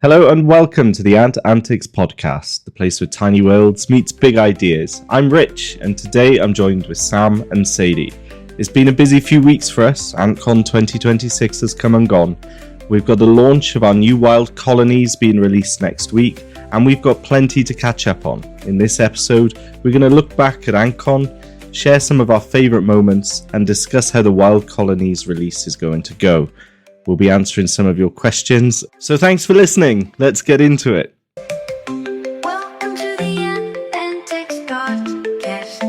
Hello and welcome to the Ant Antics podcast, the place where tiny worlds meets big ideas. I'm Rich, and today I'm joined with Sam and Sadie. It's been a busy few weeks for us. Antcon 2026 has come and gone. We've got the launch of our new wild colonies being released next week, and we've got plenty to catch up on. In this episode, we're going to look back at Antcon, share some of our favourite moments, and discuss how the wild colonies release is going to go. We'll be answering some of your questions. So thanks for listening. Let's get into it. Welcome to the Ant Antics podcast,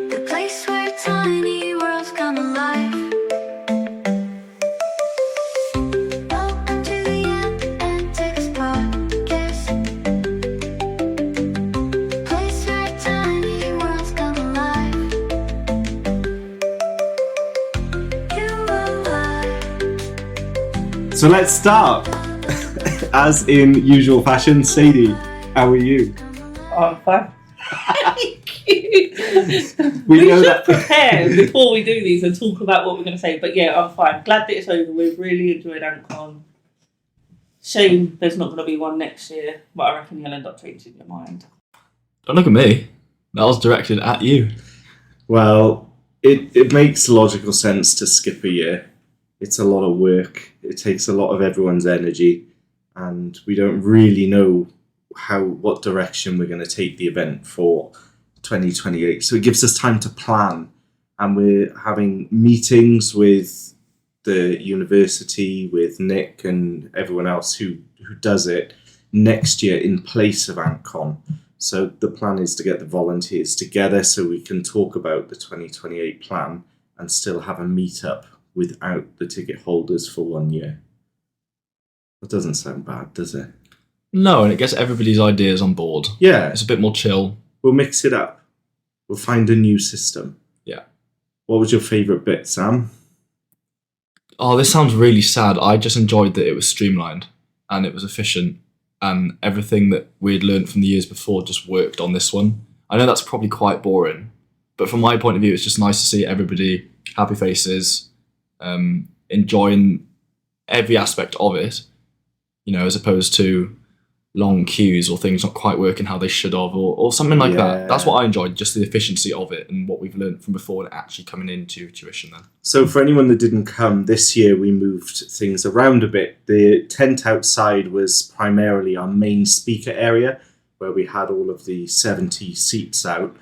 the place where tiny worlds come alive. Welcome to the Ant Antics podcast, place where tiny worlds come alive. So let's start. As in usual fashion, Sadie, how are you? I'm fine. Thank you. We know should that- prepare before we do these and talk about what we're going to say. But yeah, I'm fine. Glad that it's over. We've really enjoyed Antcon. Shame there's not going to be one next year, but I reckon you'll end up changing your mind. Don't look at me. That was directed at you. Well, it makes logical sense to skip a year. It's a lot of work. It takes a lot of everyone's energy, and we don't really know what direction we're going to take the event for 2028. So it gives us time to plan, and we're having meetings with the university, with Nick and everyone else who does it next year in place of Antcon. So the plan is to get the volunteers together so we can talk about the 2028 plan and still have a meetup without the ticket holders for 1 year. That doesn't sound bad, does it? No, and it gets everybody's ideas on board. Yeah, It's a bit more chill. we'll mix it up. We'll find a new system. Yeah. What was your favourite bit, Sam? Oh, this sounds really sad. I just enjoyed that it was streamlined and it was efficient and everything that we'd learned from the years before just worked on this one. I know that's probably quite boring, but from my point of view, it's just nice to see everybody, happy faces, enjoying every aspect of it, as opposed to long queues or things not quite working how they should have or something like that. That's what I enjoyed, just the efficiency of it and what we've learned from before and actually coming into tuition then. So for anyone that didn't come, this year we moved things around a bit. The tent outside was primarily our main speaker area, where we had all of the 70 seats out.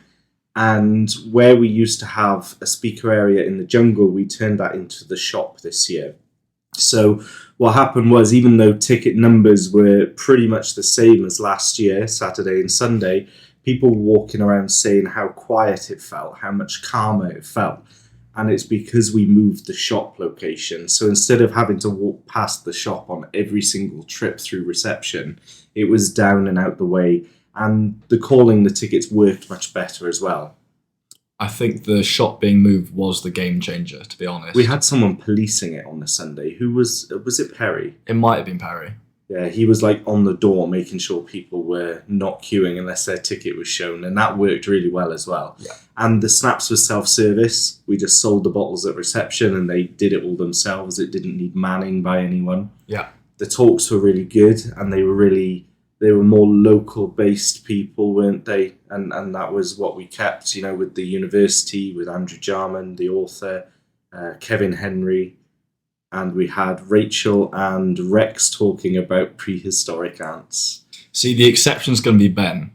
And where we used to have a speaker area in the jungle, we turned that into the shop this year. So what happened was, even though ticket numbers were pretty much the same as last year, Saturday and Sunday, people were walking around saying how quiet it felt, how much calmer it felt. And it's because we moved the shop location. So instead of having to walk past the shop on every single trip through reception, it was down and out the way. And the calling the tickets worked much better as well. I think the shop being moved was the game changer, to be honest. We had someone policing it on the Sunday. Who was it Perry? It might have been Perry. Yeah, he was like on the door making sure people were not queuing unless their ticket was shown, and that worked really well as well. Yeah. And the snaps was self-service. We just sold the bottles at reception and they did it all themselves. It didn't need manning by anyone. Yeah. The talks were really good, and they were more local-based people, weren't they? And that was what we kept, with the university, with Andrew Jarman, the author, Kevin Henry, and we had Rachel and Rex talking about prehistoric ants. See, the exception's going to be Ben,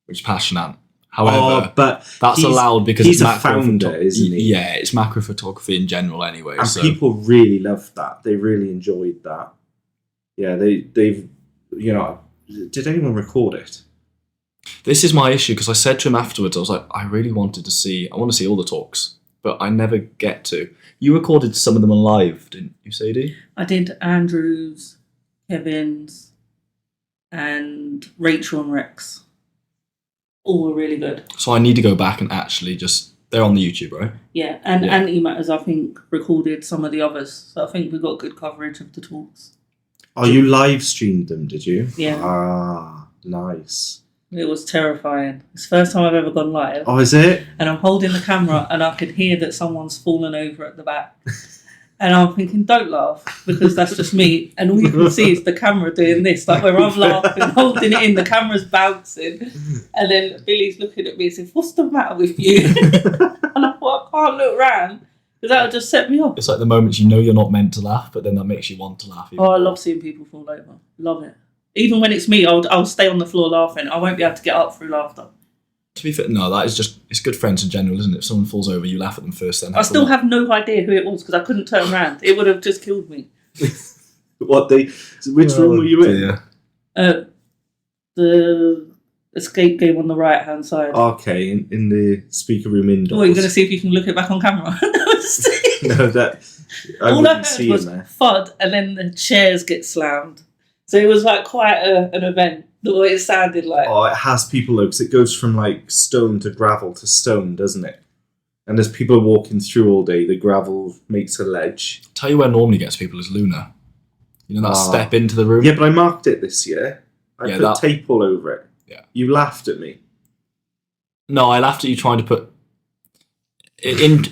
which is passionate. However, but that's allowed because he's it's a founder, isn't he? Yeah, it's macro photography in general anyway. And so people really loved that. They really enjoyed that. Yeah, they've, did anyone record it? this is my issue because I said to him afterwards, I was like, I want to see all the talks, but I never get to. You recorded some of them live, didn't you, Sadie? I did Andrew's, Kevin's, and Rachel and Rex. All were really good. So I need to go back and actually they're on the YouTube, right? Yeah, and Antimatters, I think, recorded some of the others. So I think we got good coverage of the talks. Oh, you live streamed them, did you? Yeah. Ah, nice. It was terrifying. It's the first time I've ever gone live. Oh, is it? And I'm holding the camera and I could hear that someone's fallen over at the back. And I'm thinking, don't laugh, because that's just me. And all you can see is the camera doing this, like where I'm laughing, holding it in, the camera's bouncing. And then Billy's looking at me and says, what's the matter with you? And I thought, I can't look round, because that would just set me off. It's like the moments you know you're not meant to laugh, but then that makes you want to laugh. Oh, I love seeing people fall over. Love it. Even when it's me, I'll stay on the floor laughing. I won't be able to get up through laughter. To be fair, no, that is just, it's good friends in general, isn't it? If someone falls over, you laugh at them first, then. I still have no idea who it was because I couldn't turn around. It would have just killed me. Which room were you in? The escape game on the right-hand side. Okay, in the speaker room indoors. Oh, you're going to see if you can look it back on camera. No, that I all I wouldn't heard see was in there. FUD, and then the chairs get slammed. So it was like quite an event, the way it sounded like. Oh, it has people though, because it goes from like stone to gravel to stone, doesn't it? And as people are walking through all day, the gravel makes a ledge. Tell you where normally gets people is Luna. You know that step into the room? Yeah, but I marked it this year. I Yeah, put that- tape all over it. Yeah. You laughed at me. No, I laughed at you trying to put... in.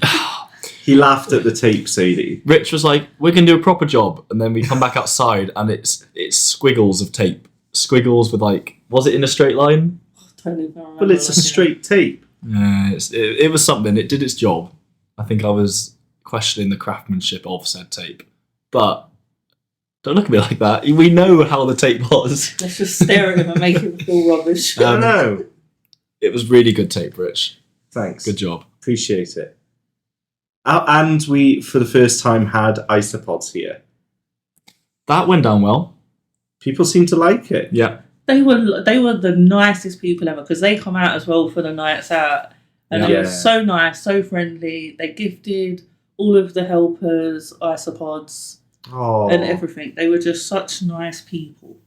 He laughed at the tape, Sadie. Rich was like, we're going to do a proper job. And then we come back outside and it's squiggles of tape. Squiggles with like... Was it in a straight line? I don't even remember. Well, it's a straight tape. Yeah, it was something. It did its job. I think I was questioning the craftsmanship of said tape. But don't look at me like that. We know how the tape was. Let's just stare at him and make him feel rubbish. I know. It was really good tape, Rich. Thanks. Good job. Appreciate it. And we, for the first time, had isopods here. That went down well. People seem to like it. Yeah. They were the nicest people ever because they come out as well for the nights out, and they were so nice, so friendly. They gifted all of the helpers isopods and everything. They were just such nice people.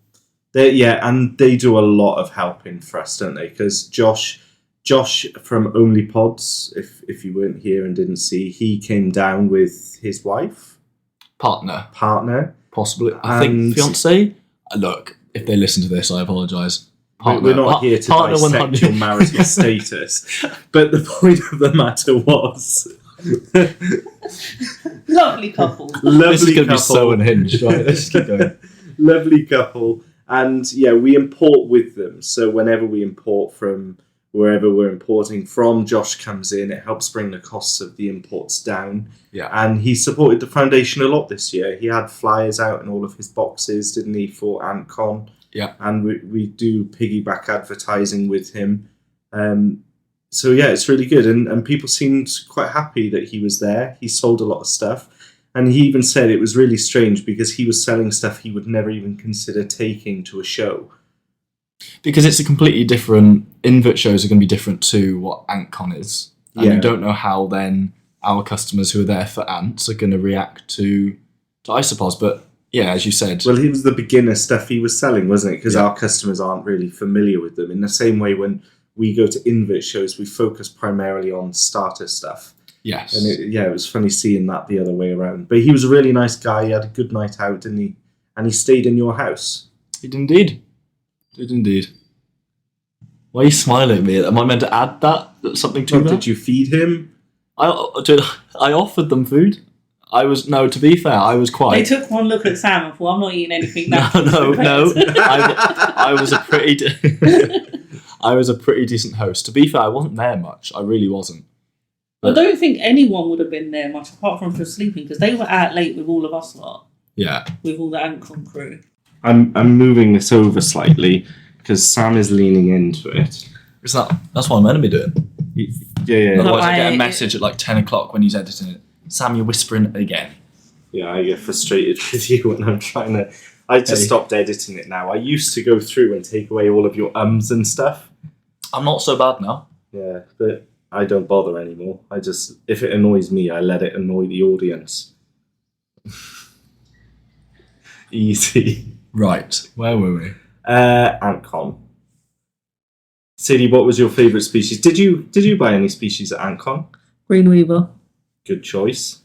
And they do a lot of helping for us, don't they? Because Josh from Only Pods, if you weren't here and didn't see, he came down with his wife, Partner, possibly. I think fiance. Look, if they listen to this, I apologise. We're not here to dissect your marital status, but the point of the matter was, lovely couple. This is going to be so unhinged, right? Let's keep going. Lovely couple, and we import with them. So whenever we import from wherever we're importing from, Josh comes in. It helps bring the costs of the imports down. Yeah. And he supported the foundation a lot this year. He had flyers out in all of his boxes, didn't he, for Antcon? Yeah. And we do piggyback advertising with him. So it's really good. And people seemed quite happy that he was there. He sold a lot of stuff. And he even said it was really strange because he was selling stuff he would never even consider taking to a show. Because it's a completely different... Invert shows are going to be different to what Antcon is. And you don't know how then our customers who are there for ants are going to react to isopods. But yeah, as you said... Well, it was the beginner stuff he was selling, wasn't it? Because our customers aren't really familiar with them. In the same way when we go to invert shows, we focus primarily on starter stuff. Yes. And it was funny seeing that the other way around. But he was a really nice guy. He had a good night out, didn't he? And he stayed in your house. He did indeed. Did indeed. Why are you smiling at me? Am I meant to add that? Something to that? Did you feed him? I offered them food. To be fair, I was quite... They took one look at Sam and thought, I'm not eating anything now. No. I was a pretty... I was a pretty decent host. To be fair, I wasn't there much. I really wasn't. I don't think anyone would have been there much apart from for sleeping because they were out late with all of us lot. Yeah. With all the Antcon crew. I'm moving this over slightly because Sam is leaning into it. That's what I'm meant to be doing. Yeah. Otherwise I get a message at like 10 o'clock when he's editing it. Sam, you're whispering again. Yeah, I get frustrated with you when I'm trying to... I just stopped editing it now. I used to go through and take away all of your ums and stuff. I'm not so bad now. Yeah, but I don't bother anymore. If it annoys me, I let it annoy the audience. Easy. Right, where were we? Antcon. Sadie, what was your favourite species? Did you buy any species at Antcon? Greenweaver. Good choice.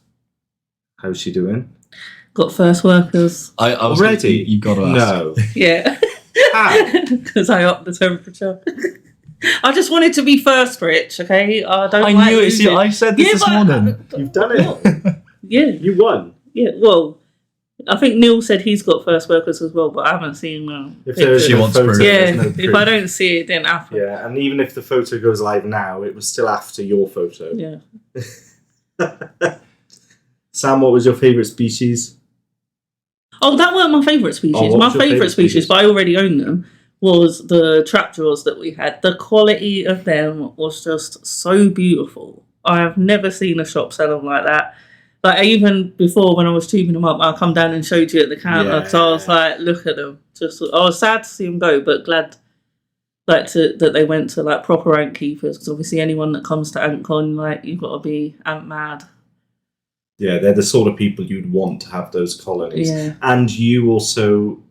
How's she doing? Got first workers. I was Already? You got to ask. No. Yeah. How? Because I upped the temperature. I just wanted to be first, Rich, okay? I knew it. See, I said this morning. You've done it. Yeah. You won. Yeah, well, I think Neil said he's got first workers as well, but I haven't seen If there pictures. She isn't a wants photo, proof. there's Yeah, no if proof. I don't see it, then after. Yeah, and even if the photo goes live now, it was still after your photo. Yeah. Sam, what was your favourite species? Oh, that weren't my favourite species. Oh, My what's your favourite favourite species, species? but I already own them, was the trapjaws that we had. The quality of them was just so beautiful. I have never seen a shop sell them like that. Like, even before when I was tubing them up, I come down and showed you at the counter because I was Yeah. like, look at them. Just, I was sad to see them go, but glad that they went to like proper ant keepers, because obviously anyone that comes to Antcon, like, you've got to be ant mad. Yeah, they're the sort of people you'd want to have those colonies. Yeah. And you also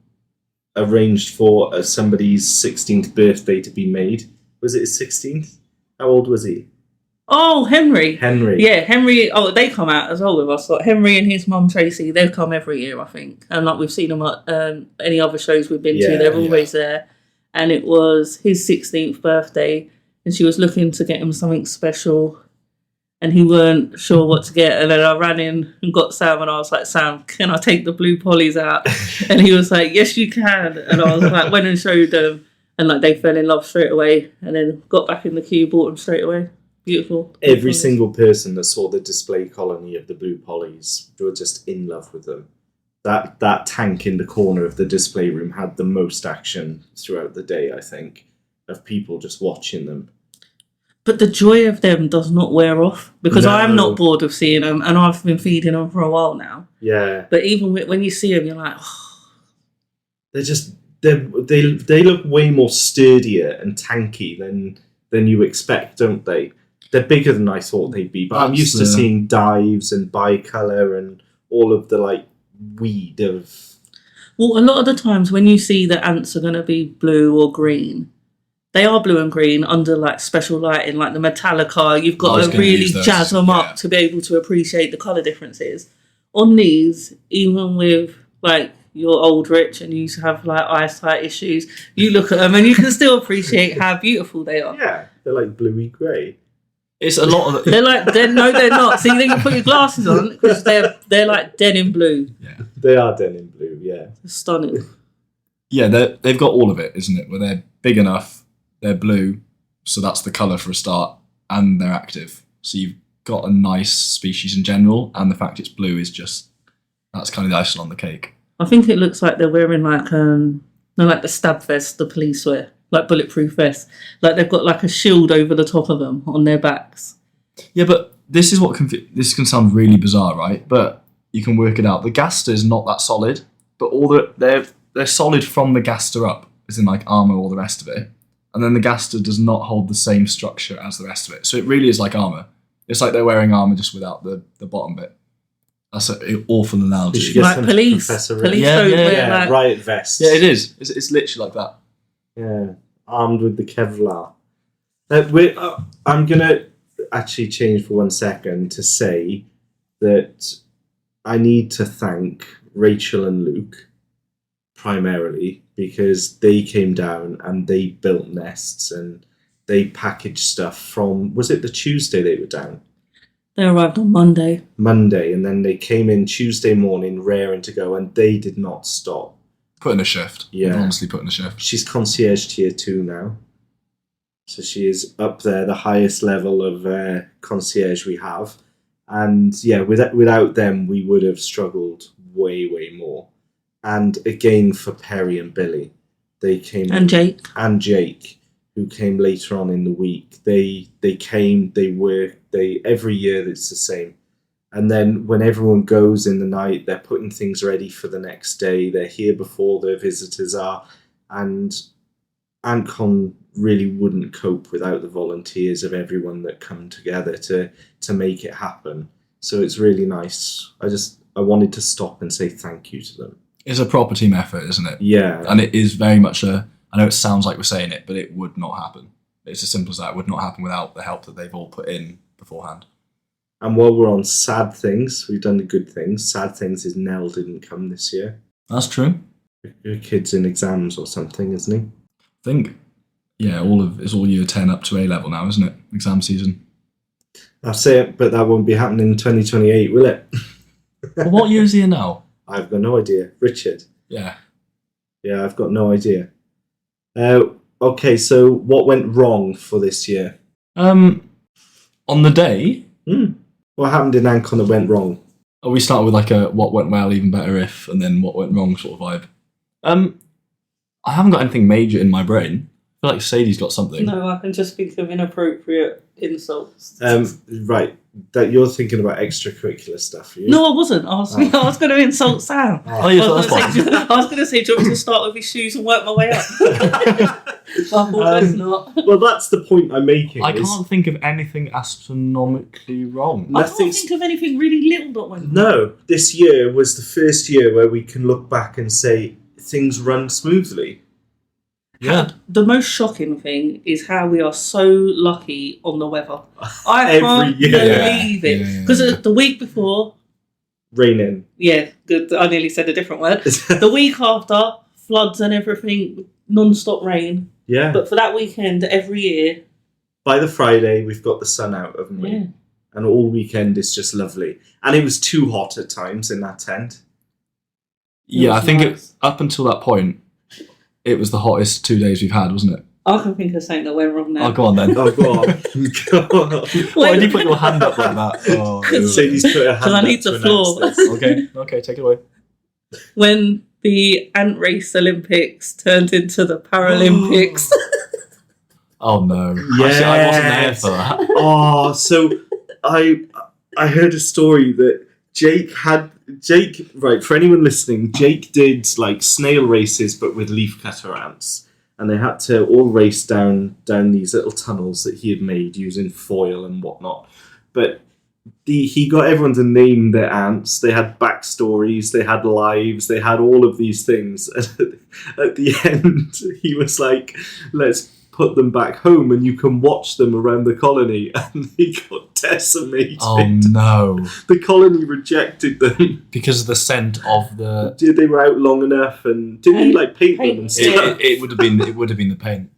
arranged for somebody's 16th birthday to be made. Was it his 16th? How old was he? Oh, Henry. Henry. Yeah, Henry. Oh, they come out as well with us. Like Henry and his mum Tracy, they've come every year, I think. And like we've seen them at any other shows we've been Yeah, to, they're always there. And it was his 16th birthday, and she was looking to get him something special, and he weren't sure what to get. And then I ran in and got Sam, and I was like, Sam, can I take the blue pollies out? And he was like, yes, you can. And I was like, went and showed them, and like they fell in love straight away. And then got back in the queue, bought them straight away. Beautiful. Every single person that saw the display colony of the blue pollies were just in love with them. That tank in the corner of the display room had the most action throughout the day, I think, of people just watching them. But the joy of them does not wear off, because No. I'm not bored of seeing them, and I've been feeding them for a while now. Yeah. But even when you see them, you're like, oh, They're just they look way more sturdier and tanky than you expect, don't they? They're bigger than I thought they'd be, but I'm That's used to the- seeing dives and bicolour and all of the like weed of. well, a lot of the times when you see that ants are going to be blue or green, they are blue and green under like special lighting, like the Metallica. You've I got was to gonna really use those, jazz them yeah. up to be able to appreciate the colour differences. On these, even with like your old Rich and you used to have like eyesight issues, you look at them and you can still appreciate how beautiful they are. Yeah, they're like bluey grey. It's a lot of They're like, no, they're not. See, then you put your glasses on because they're like denim blue. They are denim blue, yeah. Stunning. yeah. They've got all of it, isn't it? Where they're big enough, they're blue, so that's the colour for a start, and they're active. So you've got a nice species in general, and the fact it's blue is just that's kind of the icing on the cake. I think it looks like they're wearing like like the stab vest the police wear, like bulletproof vests. Like they've got like a shield over the top of them on their backs. Yeah, but this is what this can sound really bizarre, right? But you can work it out. The gaster is not that solid, but they're solid from the gaster up, as in like armor, all the rest of it. And then the gaster does not hold the same structure as the rest of it. So it really is like armor. It's like they're wearing armor just without the bottom bit. That's an awful analogy. You should get Like some police Professor police Yeah, don't yeah, wear Yeah, like riot vests. Yeah, it is. It's literally like that. Yeah, armed with the Kevlar. I'm going to actually change for 1 second to say that I need to thank Rachel and Luke primarily, because they came down and they built nests and they packaged stuff from, was it the Tuesday they were down? they arrived on Monday. Monday, and then they came in Tuesday morning raring to go, and they did not stop. Put in a shift. Yeah. Honestly, put in a shift. She's concierge tier 2 now. So she is up there, the highest level of concierge we have. And yeah, without them, we would have struggled way, way more. And again, for Perry and Billy, they came And Jake. and Jake, who came later on in the week. They came, they worked, every year it's the same. And then when everyone goes in the night, they're putting things ready for the next day. They're here before their visitors are. And Antcon really wouldn't cope without the volunteers of everyone that come together to make it happen. So it's really nice. I wanted to stop and say thank you to them. It's a proper team effort, isn't it? Yeah. And it is very much I know it sounds like we're saying it, but it would not happen. It's as simple as that. It would not happen without the help that they've all put in beforehand. And while we're on sad things, we've done the good things. Sad things is Nell didn't come this year. That's true. Her kid's in exams or something, isn't he? I think, yeah, it's all year 10 up to A level now, isn't it? Exam season. That's it, but that won't be happening in 2028, will it? Well, what year is he in now? I've got no idea. Richard. Yeah. Yeah, I've got no idea. Okay, so what went wrong for this year? On the day, What happened in Antcon that went wrong? we started with like a what went well, even better if, and then what went wrong sort of vibe. I haven't got anything major in my brain. I feel like Sadie's got something. No, I can just think of inappropriate insults. Right, that you're thinking about extracurricular stuff. Are you? No, I wasn't. I was going to insult Sam. Oh, yeah, so that's fine. I was going to say, do you want me to start with his shoes and work my way up? It's not. Well, that's the point I'm making. I can't think of anything astronomically wrong. I can't think of anything really little that went wrong. No, this year was the first year where we can look back and say things run smoothly. Yeah. The most shocking thing is how we are so lucky on the weather. I Every can't year. believe it. Yeah. Because the week before, Raining. yeah, good. I nearly said a different word. The week after, floods and everything, non-stop rain. Yeah. But for that weekend, every year, By the Friday, we've got the sun out, haven't we? yeah. And all weekend is just lovely. And it was too hot at times in that tent. Yeah, I It was think nice. up until that point, it was the hottest 2 days we've had, wasn't it? I can think of something that went wrong now. Oh, go on then. Oh, go on. Go on. Why did you put your hand up like that? Oh, Sadie's put her hand Because I up need to the announce floor. this. okay, take it away. When the Ant Race Olympics turned into the Paralympics. Oh no. Actually, I wasn't there Yes. for that. Oh, so I heard a story that Jake, right, for anyone listening, Jake did like snail races but with leafcutter ants. And they had to all race down these little tunnels that he had made using foil and whatnot. But he got everyone to name their ants. They had backstories, they had lives, they had all of these things. And at the end, he was like, let's put them back home and you can watch them around the colony. And they got decimated. Oh no. The colony rejected them. Because of the scent of the They were out long enough, and didn't he like paint them and stuff? it would have been the paint.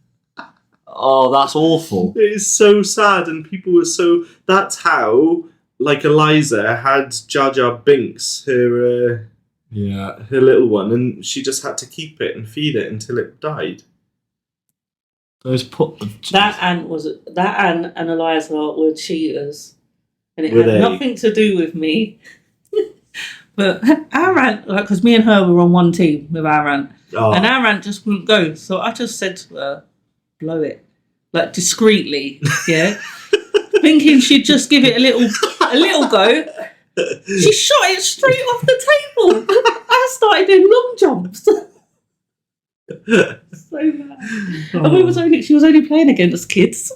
Oh, that's awful. It is so sad, and people were so. That's how, like, Eliza had Jar Jar Binks, her Yeah. little one, and she just had to keep it and feed it until it died. Those That ant and Eliza were cheaters. And it Were had they? nothing to do with me. But our ant, like, because me and her were on one team with our ant. Oh, And our ant just wouldn't go. So I just said to her, blow it. Like, discreetly, yeah? Thinking she'd just give it a little go. She shot it straight off the table. I started doing long jumps. So bad. And she was only playing against kids.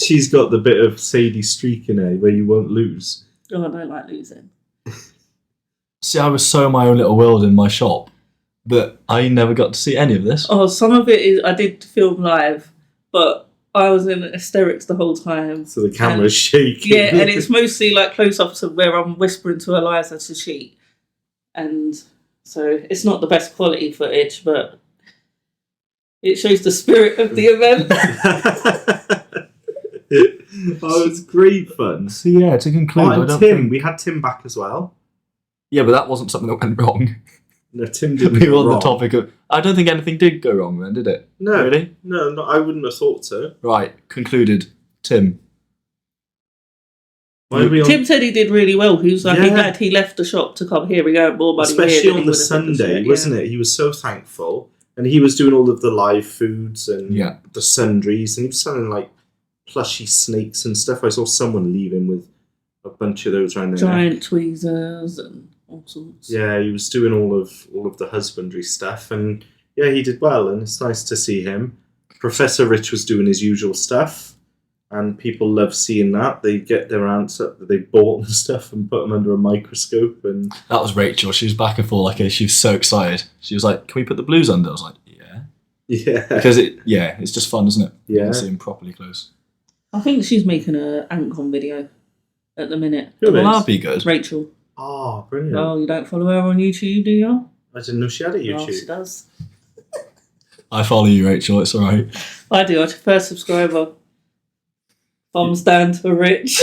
she's got the bit of Sadie streak in her where you won't lose. Oh, I don't like losing. See, I was so in my own little world in my shop that I never got to see any of this. Oh, some of it is I did film live, but I was in hysterics the whole time. So the camera's shaking. Yeah, and it's mostly like close ups of where I'm whispering to Eliza to cheat. And so it's not the best quality footage, but it shows the spirit of the event. Oh, it's great fun. So yeah, to conclude, Oh, I and don't Tim, think... we had Tim back as well. Yeah, but that wasn't something that went wrong. No, Tim didn't We go were on the wrong. topic of... I don't think anything did go wrong then, did it? No, Really? no, I wouldn't have thought so. Right, concluded. Tim. Why are we on? Tim said he did really well. He was like, Yeah. he glad he left the shop to come here. We got more money Especially here than on he the would have done this Sunday, year, wasn't it? He was so thankful, and he was doing all of the live foods and Yeah. the sundries, and he was selling like plushy snakes and stuff. I saw someone leaving with a bunch of those around their neck. Giant tweezers and all sorts. Yeah, he was doing all of the husbandry stuff, and yeah, he did well, and it's nice to see him. Professor Rich was doing his usual stuff, and people love seeing that. They get their ants up that they bought and stuff and put them under a microscope, and That was Rachel. She was back and forth like she was so excited. She was like, "Can we put the blues under?" I was like, "Yeah," yeah, because it's just fun, isn't it? You Yeah. can see him properly close. I think she's making a Antcon video at the minute. Who Well, is? that'd be good. Rachel. Oh, brilliant! Oh, you don't follow her on YouTube, do you? I didn't know she had a Oh, she YouTube. does. I follow you, Rachel. It's all right. I do. I'm first subscriber. Thumbs down to Rich.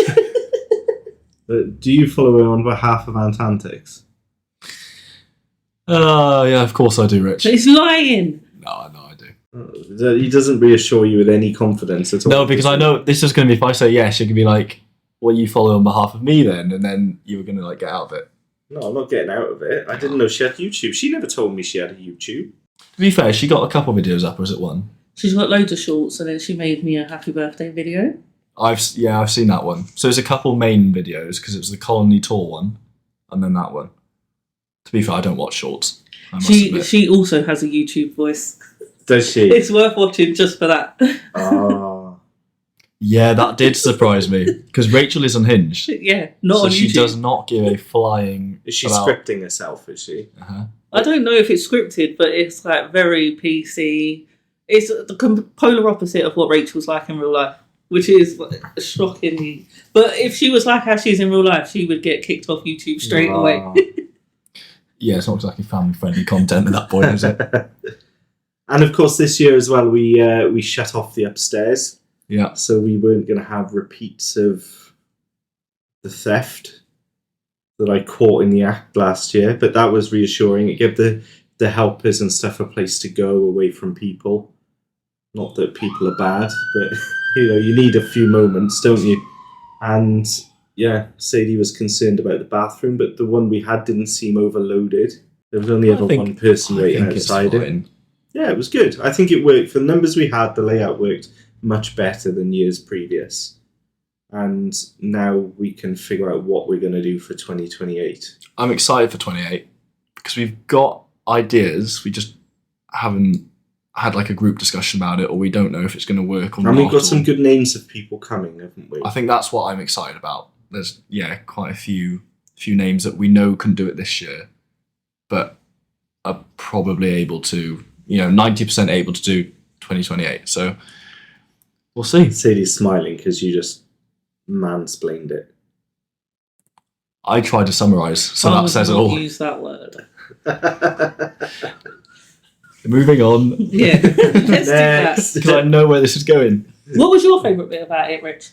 Do you follow him on behalf of Ant Antics? Yeah, of course I do, Rich. He's lying. No, I do. He doesn't reassure you with any confidence at all. No, because I know this is going to be, if I say yes, you're going to be like, well, you follow on behalf of me then, and then you were going to like get out of it. No, I'm not getting out of it. I didn't know she had YouTube. She never told me she had a YouTube. To be fair, she got a couple videos up, or is it one? She's got loads of shorts, and then she made me a happy birthday video. I've seen that one. So there's a couple main videos, because it was the Colony Tour one, and then that one. To be fair, I don't watch shorts. I must admit. She also has a YouTube voice. Does she? It's worth watching just for that. Oh. Yeah, that did surprise me, because Rachel is unhinged. Yeah, not So on she YouTube. does not give a flying... Is she about- scripting herself, is she? Uh-huh. I don't know if it's scripted, but it's like very PC. It's the polar opposite of what Rachel's like in real life, which is shocking. But if she was like how she's in real life, she would get kicked off YouTube straight away. Yeah, it's not exactly family-friendly content at that point, is it? And of course, this year as well, we shut off the upstairs, Yeah. so we weren't going to have repeats of the theft that I caught in the act last year. But that was reassuring. It gave the helpers and stuff a place to go away from people. Not that people are bad, but you need a few moments, don't you? And yeah, Sadie was concerned about the bathroom, but the one we had didn't seem overloaded. There was only ever one person waiting outside it. Yeah, it was good. I think it worked. For the numbers we had, the layout worked much better than years previous. And now we can figure out what we're going to do for 2028. I'm excited for 28 because we've got ideas. We just haven't had like a group discussion about it, or we don't know if it's going to work or not. And we've got some good names of people coming, haven't we? I think that's what I'm excited about. There's quite a few names that we know can do it this year, but are probably able to, 90% able to do 2028. So we'll see. Sadie's smiling because you just mansplained it. I tried to summarise, so I that would says it not all. use that word. Moving on, Yeah, let's do that. because I know where this is going. What was your favourite bit about it, Rich?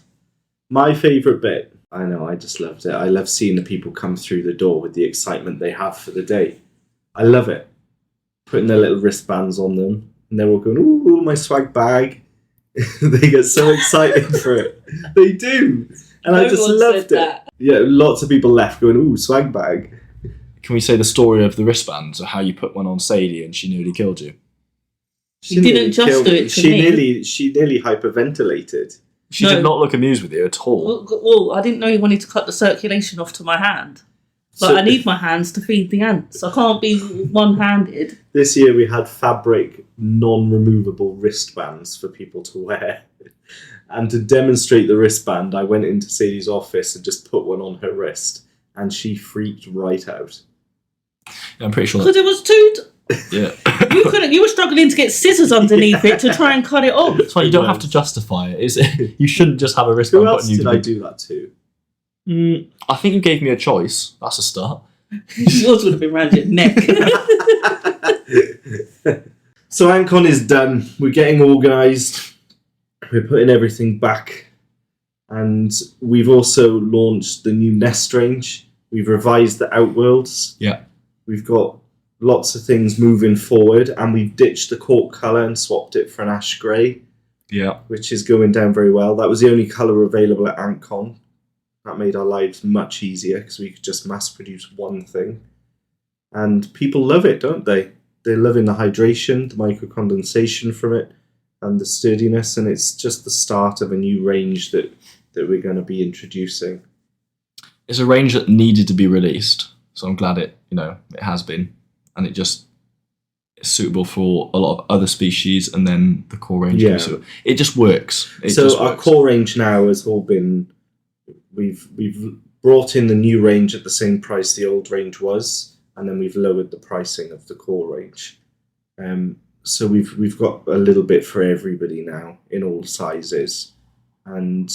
My favourite bit, I know, I just loved it. I love seeing the people come through the door with the excitement they have for the day. I love it. Putting their little wristbands on them, and they're all going, "Ooh, my swag bag." They get so excited for it. They do. And I just Everyone loved said it. that. Yeah, lots of people left going, "Ooh, swag bag." Can we say the story of the wristbands, or how you put one on Sadie and she nearly killed you? She You didn't nearly just killed do me. it to me. She nearly hyperventilated. She No. did not look amused with you at all. Well, I didn't know you wanted to cut the circulation off to my hand. But So- I need my hands to feed the ants. I can't be one-handed. This year we had fabric non-removable wristbands for people to wear. And to demonstrate the wristband, I went into Sadie's office and just put one on her wrist. And she freaked right out. I'm pretty sure. Because it was too... Yeah. You were struggling to get scissors underneath it to try and cut it off. That's why you don't have to justify it. Is it? You shouldn't just have a wristband. Who else button you did can I do that to? I think you gave me a choice. That's a start. Yours would have been around your neck. So Antcon is done. We're getting organised. We're putting everything back. And we've also launched the new Nest range. We've revised the Outworlds. Yeah. We've got lots of things moving forward. And we've ditched the cork colour and swapped it for an ash grey, Yeah. which is going down very well. That was the only colour available at Antcon. That made our lives much easier because we could just mass produce one thing. And people love it, don't they? They're loving the hydration, the microcondensation from it, and the sturdiness. And it's just the start of a new range that we're going to be introducing. It's a range that needed to be released, so I'm glad it has been, and it just is suitable for a lot of other species, and then the core range. Yeah. It just works. So our core range now has all been. We've brought in the new range at the same price the old range was, and then we've lowered the pricing of the core range. So we've got a little bit for everybody now in all sizes, and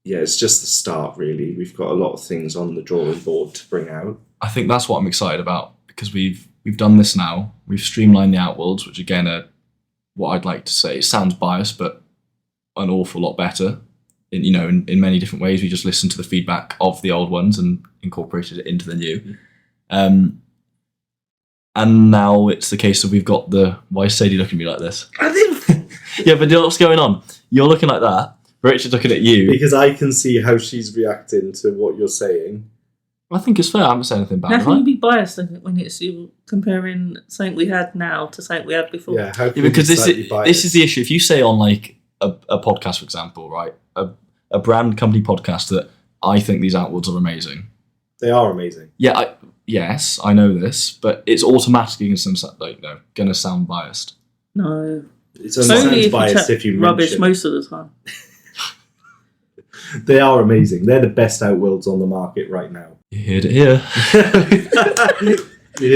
yeah, it's just the start really. We've got a lot of things on the drawing board to bring out. I think that's what I'm excited about, because we've done this now. We've streamlined the outworlds, which again are what I'd like to say. It sounds biased, but an awful lot better. in many different ways. We just listened to the feedback of the old ones and incorporated it into the new. And now it's the case of we've got the... Why is Sadie looking at me like this? I didn't. Yeah, but you know what's going on? You're looking like that. Richard's looking at you. Because I can see how she's reacting to what you're saying. I think it's fair. I haven't said anything bad. How can you be biased when it's you comparing something we had now to something we had before? Yeah, how can Yeah, because you be this slightly is biased? the issue. If you say on like a podcast, for example, right, a brand company podcast that I think these outwards are amazing. They are amazing. Yeah, yes, I know this, but it's automatically going to sound biased. No. It's Only only if biased you if you rubbish mention most of the time. They are amazing. They're the best outworlds on the market right now. You heard it here.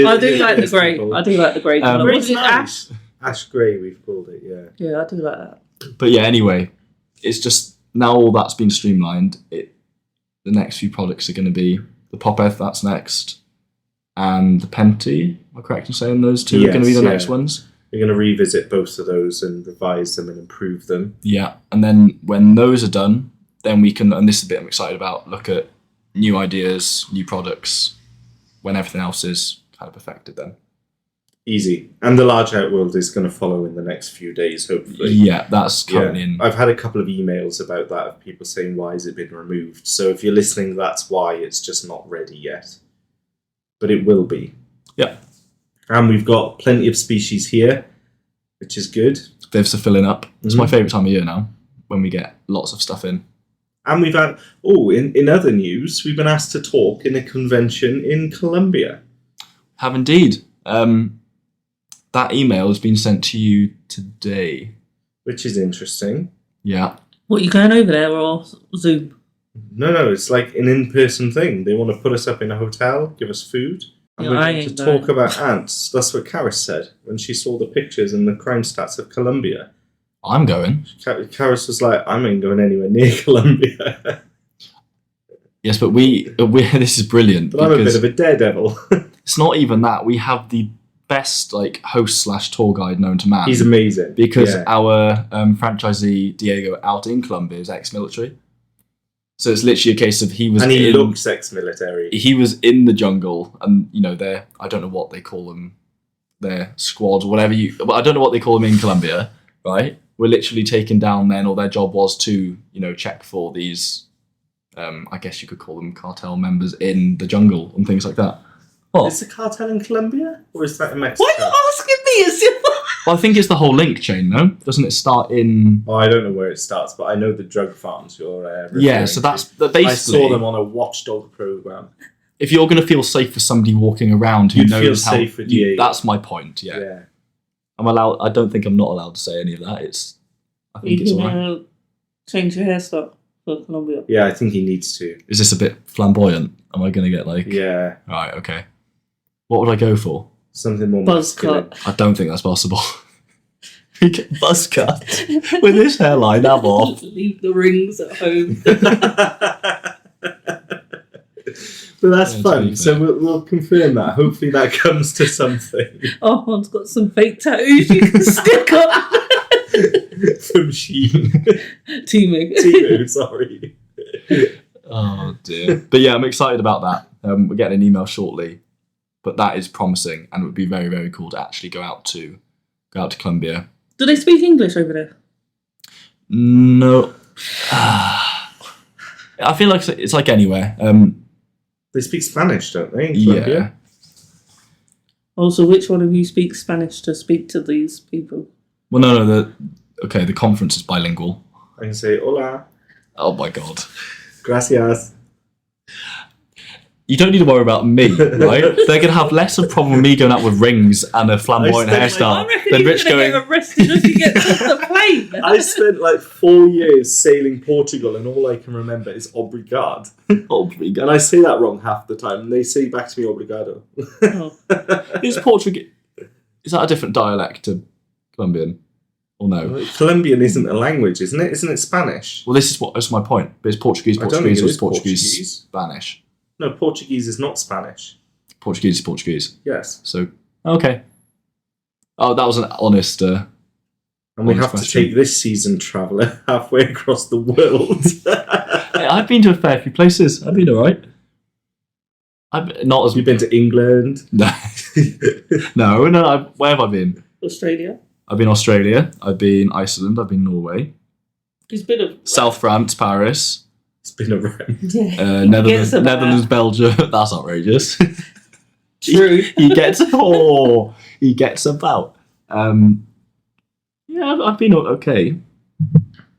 I do like the grey. I do like the grey colour. Grey's What's it, nice. ash? Ash grey, we've called it. Yeah. Yeah, I do like that. But yeah, anyway, it's just now all that's been streamlined. The next few products are going to be the Popeth, that's next, and the Penty. Am I correct in saying those two are going to be the next ones? We're going to revisit both of those and revise them and improve them. Yeah, and then when those are done, then we can, and this is the bit I'm excited about, look at new ideas, new products, when everything else is kind of perfected then. Easy. And the large outworld is going to follow in the next few days, hopefully. Yeah, that's currently in. I've had a couple of emails about that of people saying, why has it been removed? So if you're listening, that's why it's just not ready yet. But it will be. Yeah. And we've got plenty of species here, which is good. They're filling up. It's my favourite time of year now, when we get lots of stuff in. And we've had, in other news, we've been asked to talk in a convention in Colombia. Have indeed. That email has been sent to you today. Which is interesting. Yeah. What, you going over there or Zoom? No, it's like an in-person thing. They want to put us up in a hotel, give us food. And Yeah, we're I going to ain't talk going. about ants. That's what Karis said when she saw the pictures and the crime stats of Colombia. I'm going. Karis was like, I ain't going anywhere near Colombia. Yes, but we this is brilliant. But I'm a bit because of a daredevil. it's not even that. We have the best host/tour guide known to man. He's amazing. Because Yeah. our franchisee Diego out in Colombia is ex-military. So it's literally a case of he looks ex-military. He was in the jungle, and I don't know what they call them, their squad, whatever I don't know what they call them in Colombia, right? We're literally taken down then, or their job was to check for these, I guess you could call them cartel members in the jungle and things like that. What? Is the cartel in Colombia? Or is that in Mexico? Why are you asking me as if... Well, I think it's the whole link chain, no? Doesn't it start in... Oh, I don't know where it starts, but I know the drug farms you're referring Yeah, so that's to. basically... I saw them on a watchdog program. If you're going to feel safe for somebody walking around who You'd knows feel how... safe for Diego. That's my point, yeah. Yeah. I don't think I'm not allowed to say any of that. I think it's You alright. can change your hairstyle for Colombia. Yeah, I think he needs to. Is this a bit flamboyant? Am I going to get Yeah. Right, okay. What would I go for? Something more Buzz masculine. cut. I don't think that's possible. We get buzz cut with this hairline, I'm off. Leave the rings at home. But that's Yeah, to fun. be So fair. we'll confirm that. Hopefully that comes to something. Oh, one's got some fake tattoos you can stick up. From Sheen. Teaming. Timo, sorry. Oh dear. But yeah, I'm excited about that. We're getting an email shortly, but that is promising, and it would be very, very cool to actually go out to Colombia. Do they speak English over there? No. I feel like it's like anywhere. They speak Spanish, don't they? In Colombia? Yeah. Also, which one of you speaks Spanish to speak to these people? Well, no. The conference is bilingual. I can say, hola, Oh my god. gracias. You don't need to worry about me, right? They're gonna have less of a problem with me going out with rings and a flamboyant I spent I hairstyle reckon than he's Rich going to going. get arrested if he gets off the plane. I spent like 4 years sailing Portugal and all I can remember is obrigado. Oh my And god. I say that wrong half the time and they say back to me obrigado. Oh. Is Portuguese? Is that a different dialect to Colombian? Or no? Colombian isn't a language, isn't it? Isn't it Spanish? Well, that's my point. But it's Portuguese, I don't think Portuguese, it or is it's Portuguese, Portuguese. Spanish. No, Portuguese is not Spanish. Portuguese is Portuguese. Yes. So okay. Oh, that was an honest And we Honest have question. to take this seasoned traveller halfway across the world. Hey, I've been to a fair few places. I've been alright. I've not as You've been to England. no, where have I been? Australia. I've been Australia. I've been Iceland. I've been Norway. He's been a South France, Paris, It's been around. Yeah. Netherlands, Gets about. Netherlands, Belgium. That's outrageous. True. he gets about. Yeah, I've been okay.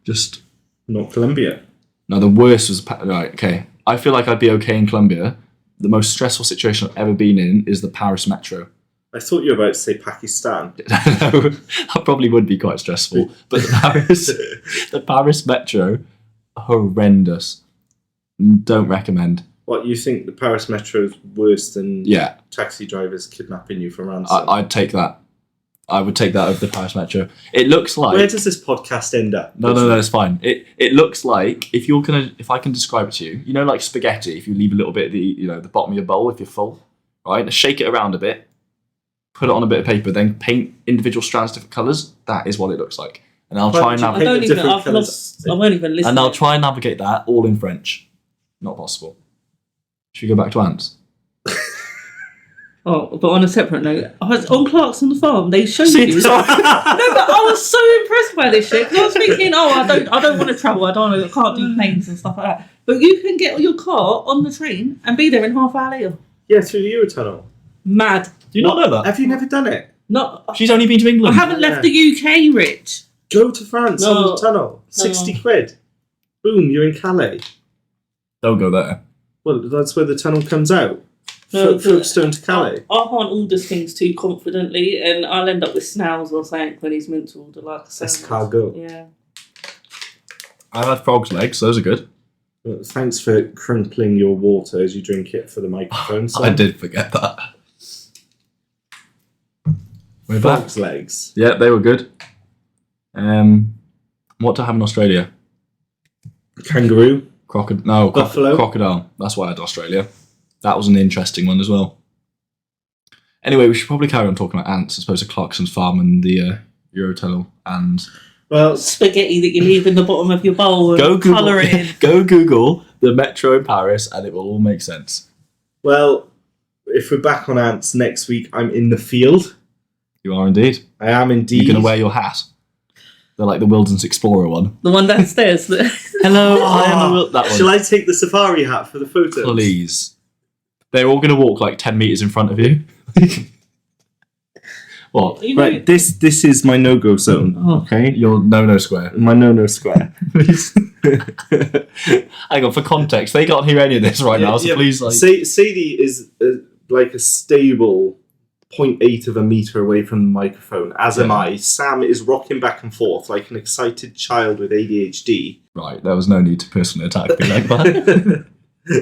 Just Not Colombia. no. The worst was right. Okay, I feel like I'd be okay in Colombia. The most stressful situation I've ever been in is the Paris metro. I thought you were about to say Pakistan. That probably would be quite stressful. But the Paris metro, horrendous. Don't recommend. What, you think the Paris metro is worse than Yeah, taxi drivers kidnapping you for ransom? I'd take that. I would take that over the Paris metro. It looks like. Where does this podcast end up? No, it's fine. It looks like if I can describe it to you, you know, like spaghetti. If you leave a little bit of the bottom of your bowl if you're full, right? Shake it around a bit, put it on a bit of paper, then paint individual strands different colours. That is what it looks like. And I'll try and I Paint don't the even. different I've colours. lost. I won't even listen. and I'll try and navigate that all in French. Not possible. Should we go back to ants? Oh, but on a separate note, I was on Clarkson Farm. They showed See, you. sorry. No, but I was so impressed by this shit. 'Cause I was thinking, I don't want to travel. I can't do planes and stuff like that. But you can get your car on the train and be there in half hour later. Yeah, through the Eurotunnel. Mad. Do you not know that? Have you never done it? Not. She's only been to I England. haven't left the UK, Rich. Go to France No. on the tunnel. 60 quid. Boom, you're in Calais. Don't go there. Well, that's where the tunnel comes out. No, Folkestone to Calais. I can't order things too confidently, and I'll end up with snails or something when he's meant to order like a sandwich. Escargot. Yeah. I've had frog's legs. Those are good. Well, thanks for crinkling your water as you drink it for the microphone. I did forget that. We're back. Frog's legs. Yeah, they were good. What to have in Australia? Kangaroo. Buffalo. Crocodile. That's why I had Australia. That was an interesting one as well. Anyway, we should probably carry on talking about ants as opposed to Clarkson's Farm and the Eurotunnel. And Well, Spaghetti that you leave in the bottom of your bowl and go colour it in. Google, go Google the metro in Paris, and it will all make sense. well, if we're back on ants next week, I'm in the field. You are indeed. I am indeed. You're going to wear your hat. They're like the Wilderness Explorer one. The one downstairs. Hello, I am the that one. Shall I take the safari hat for the photos? Please. They're all going to walk like 10 metres in front of you. What? You know, Right, this is my no-go zone. Oh. Okay, Your no square. my no-no square. Hang on, for context, they can't hear any of this right now, so please, like... Sadie is like a stable 0.8 of a metre away from the microphone, as am I. Sam is rocking back and forth like an excited child with ADHD. Right, there was no need to personally attack me like that.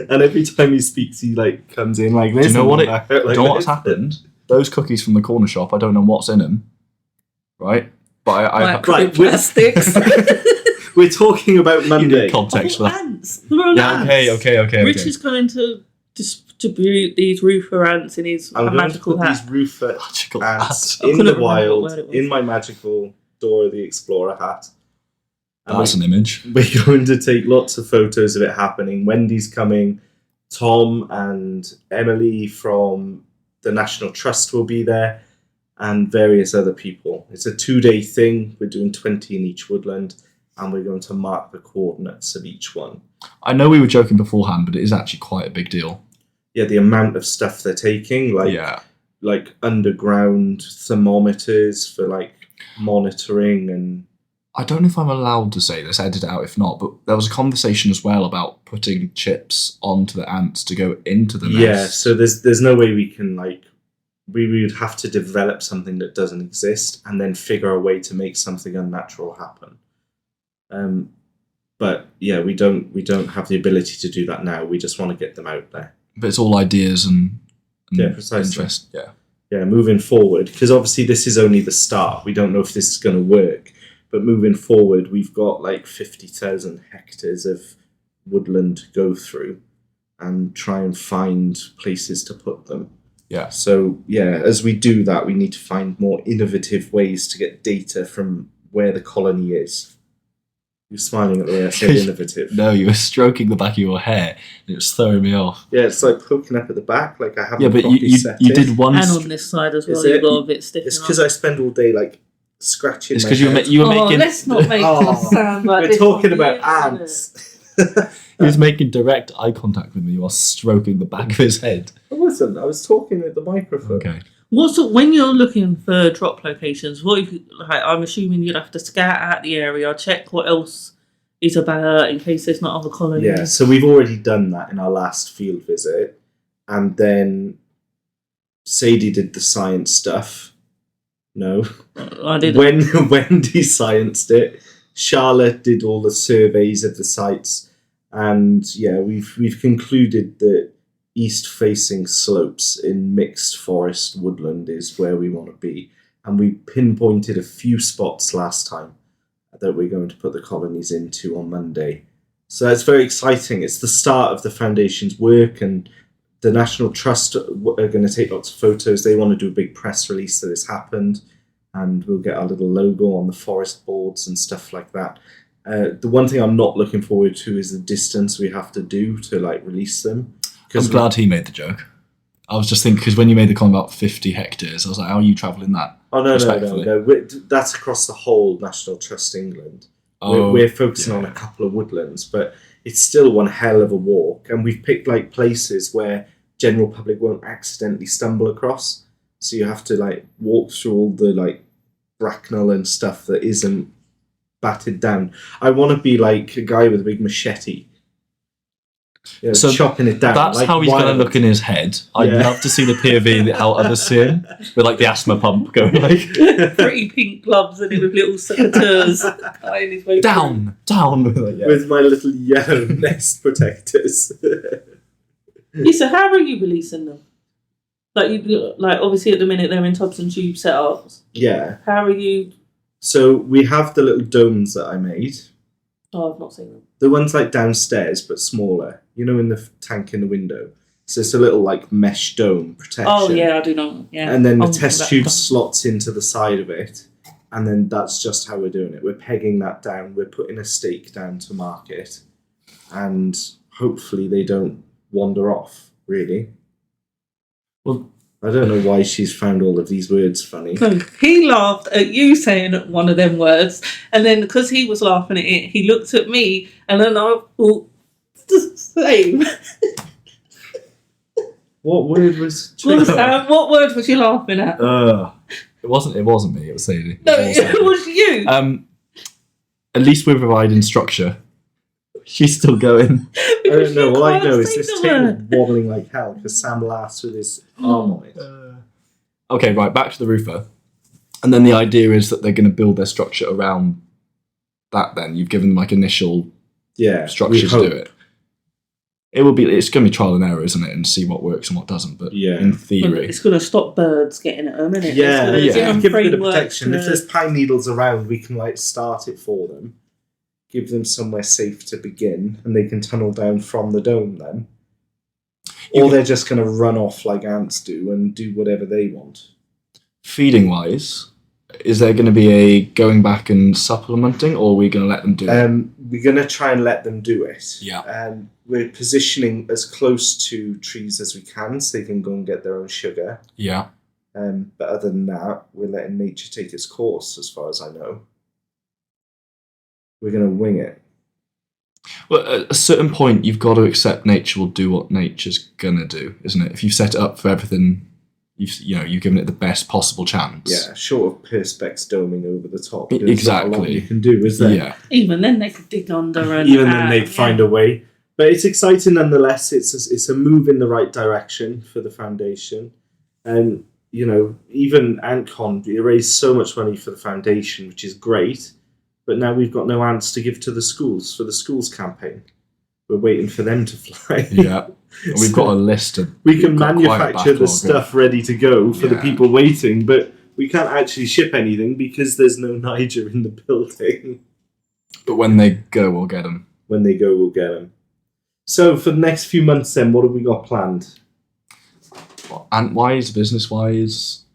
And every time he speaks, he like comes in like this. Do you know and do you know what's happened? Those cookies from the corner shop, I don't know what's in them. Right? But Right, plastics. We're talking about you Monday. need context for that. Ants. They're all Yeah, ants. okay. Rich is going to distribute these roofer ants in his I'm going to magical put hat. these roofer Magical ants hat. I in couldn't the remember what wild word it was. in my magical Dora the Explorer hat. And That's an image. we're going to take lots of photos of it happening. Wendy's coming. Tom and Emily from the National Trust will be there, and various other people. It's a 2-day thing. We're doing 20 in each woodland, and we're going to mark the coordinates of each one. I know we were joking beforehand, but it is actually quite a big deal. Yeah, the amount of stuff they're taking, like underground thermometers for like monitoring and I don't know if I'm allowed to say this, edit it out if not, but there was a conversation as well about putting chips onto the ants to go into the nest. yeah. So there's no way we can we would have to develop something that doesn't exist and then figure a way to make something unnatural happen. But yeah, we don't have the ability to do that now. We just want to get them out there. But it's all ideas and Yeah, precisely. interest. Yeah. Yeah, moving forward, because obviously this is only the start. We don't know if this is going to work. But moving forward, we've got like 50,000 hectares of woodland to go through and try and find places to put them. Yeah. So, yeah, as we do that, we need to find more innovative ways to get data from where the colony is. You're smiling at the way I said innovative. No, you were stroking the back of your hair, and it was throwing me off. Yeah, it's like poking up at the back, like I haven't Yeah, but properly set you it. did one. And on this side as well, Is you've it? got a bit stiff. It's because I spend all day like scratching. It's my because head. you were making. Let's not make us sound like We're this talking on about the internet. ants. He was making direct eye contact with me while stroking the back of his head. I wasn't. I was talking at the microphone. Okay. When you're looking for drop locations, what if, like, I'm assuming you'd have to scout out the area, check what else is about in case there's not other colonies. Yeah, so we've already done that in our last field visit, and then Sadie did the science stuff. No, I did. when Wendy scienced it, Charlotte did all the surveys of the sites, and yeah, we've concluded that east-facing slopes in mixed forest woodland is where we want to be, and we pinpointed a few spots last time that we're going to put the colonies into on Monday. So that's very exciting. It's the start of the foundation's work, and the National Trust are going to take lots of photos. They want to do a big press release that it's happened, and we'll get our little logo on the forest boards and stuff like that. The one thing I'm not looking forward to is the distance we have to do to like release them. I'm glad he made the joke. I was just thinking, because when you made the comment about 50 hectares, I was like, how are you travelling that? Oh, no. Respectfully. That's across the whole National Trust England. Oh, We're focusing yeah. on a couple of woodlands, but it's still one hell of a walk. And we've picked like places where general public won't accidentally stumble across. So you have to like walk through all the like bracknel and stuff that isn't batted down. I want to be like a guy with a big machete. You know, So chopping it down. That's like how he's going to wild. look in his head. I'd Yeah. love to see the POV that how others see him, with like the asthma pump going like, Pretty pink gloves and with little secateurs tying his way down. Like, yeah. With my little yellow nest protectors. Yeah, so how are you releasing them? Like obviously at the minute they're in tubs and tube setups. Yeah. How are you? So we have the little domes that I made. Oh, I've not seen them. The ones like downstairs but smaller. You know, in the tank in the window. So it's a little like mesh dome protection. Oh yeah, I do know. Yeah. And then the Oh, test that- tube slots into the side of it. And then that's just how we're doing it. We're pegging that down. We're putting a stake down to mark it. And hopefully they don't wander off, really. Well, I don't know why she's found all of these words funny. No, he laughed at you saying one of them words, and then because he was laughing at it, he looked at me, and then I thought the same. What word was... What word was you laughing at? it wasn't me. It was Sadie. No, It was Sadie. it was you. At least we're providing structure. She's still going. I don't know. All I know is say this the table's word. wobbling like hell because Sam laughs with his arm on it. Okay, right, back to the roofer. And then the idea is that they're going to build their structure around that then. You've given them like initial Yeah, structures we to hope. do it. It's going to be trial and error, isn't it? And see what works and what doesn't. But Yeah. in theory, It's going to stop birds getting at them, isn't it? Yeah, It's yeah. gonna Give a bit of framework protection. to- If there's pine needles around, we can like start it for them. Give them somewhere safe to begin, and they can tunnel down from the dome then. Or they're just going to run off like ants do and do whatever they want. feeding wise, is there going to be a going back and supplementing, or are we going to let them do it? We're going to try and let them do it. Yeah. We're positioning as close to trees as we can so they can go and get their own sugar. Yeah. But other than that, we're letting nature take its course, as far as I know. We're going to wing it. Well, at a certain point, you've got to accept nature will do what nature's going to do, isn't it? If you've set it up for everything, you've given it the best possible chance. Yeah, short of perspex doming over the top. Exactly. There's not a lot you can do, is there? Yeah. Even then, they could dig under and Even then, they'd find a way. But it's exciting nonetheless. It's a move in the right direction for the foundation. And, even Antcon, we raised so much money for the foundation, which is great. But now we've got no ants to give to the schools for the schools campaign. We're waiting for them to fly. Yeah. We've got a list of. We can we've got quite a manufacture the backlog stuff ready to go for the Yeah. people waiting, but we can't actually ship anything because there's no Niger in the building. But when they go, we'll get them. When they go, we'll get them. So for the next few months then, what have we got planned? Ant-wise, business-wise,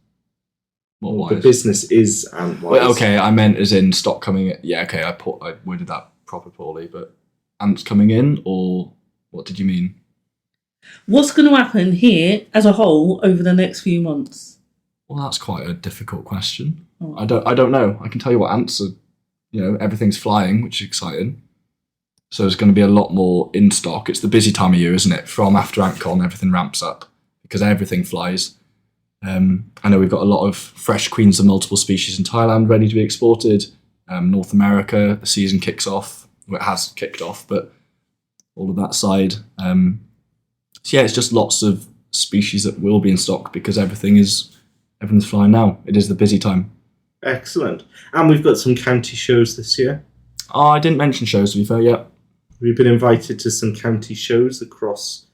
What Well, the wise? business is Ant Wise. Well, okay, I meant as in stock coming in. Yeah, okay, I worded that proper poorly, but ants coming in, or what did you mean? What's going to happen here as a whole over the next few months? Well, that's quite a difficult question. Oh. I don't know. I can tell you what ants are. Everything's flying, which is exciting. So there's going to be a lot more in stock. It's the busy time of year, isn't it? From after Antcon, everything ramps up because everything flies. I know we've got a lot of fresh queens of multiple species in Thailand ready to be exported. North America, the season kicks off. Well, it has kicked off, but all of that side. So yeah, it's just lots of species that will be in stock because everything's flying now. It is the busy time. Excellent. And we've got some county shows this year. Oh, I didn't mention shows, to be fair, yet. We've been invited to some county shows across